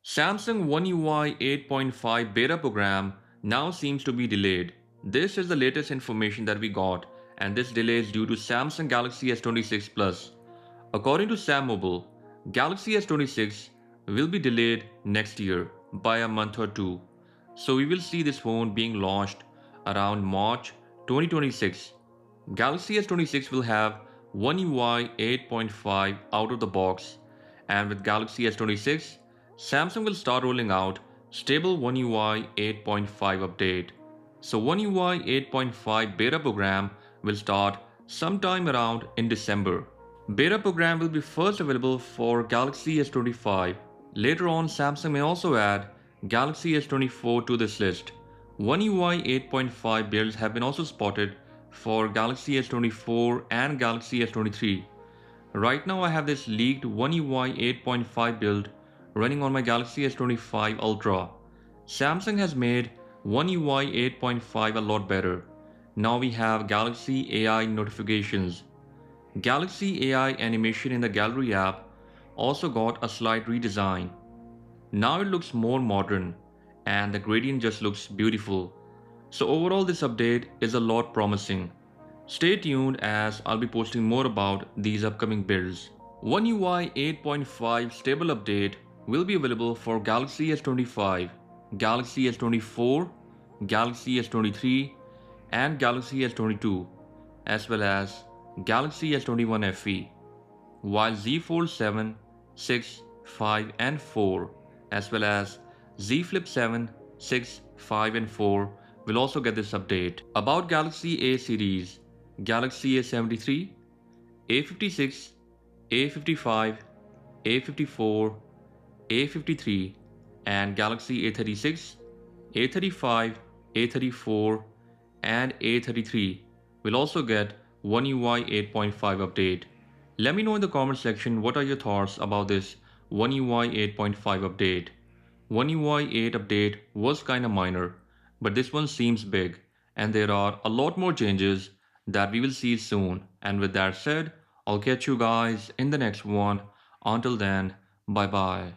Samsung OneUI 8.5 beta program now seems to be delayed. This is the latest information that we got, and this delay is due to Samsung Galaxy S26 Plus. According to Sam Mobile, Galaxy S26 will be delayed next year by a month or two. So we will see this phone being launched around March 2026. Galaxy S26 will have OneUI 8.5 out of the box, and with Galaxy S26, Samsung will start rolling out stable OneUI 8.5 update. So OneUI 8.5 beta program will start sometime around in December. Beta program will be first available for Galaxy S25. Later on, Samsung may also add Galaxy S24 to this list. OneUI 8.5 builds have been also spotted for Galaxy S24 and Galaxy S23. Right now I have this leaked OneUI 8.5 build running on my Galaxy S25 Ultra. Samsung has made OneUI 8.5 a lot better. Now we have Galaxy AI notifications. Galaxy AI animation in the Gallery app also got a slight redesign. Now it looks more modern and the gradient just looks beautiful. So overall this update is a lot promising. Stay tuned as I'll be posting more about these upcoming builds. OneUI 8.5 stable update will be available for Galaxy S25, Galaxy S24, Galaxy S23 and Galaxy S22 as well as Galaxy S21 FE, while Z Fold 7, 6, 5 and 4 as well as Z Flip 7, 6, 5 and 4 will also get this update. About Galaxy A series, Galaxy A73, A56, A55, A54, A53 and Galaxy A36, A35, A34 and A33 will also get OneUI 8.5 update. Let me know in the comment section what are your thoughts about this OneUI 8.5 update. OneUI 8 update was kinda minor, but this one seems big and there are a lot more changes that we will see soon. And with that said, I'll catch you guys in the next one. Until then, bye bye.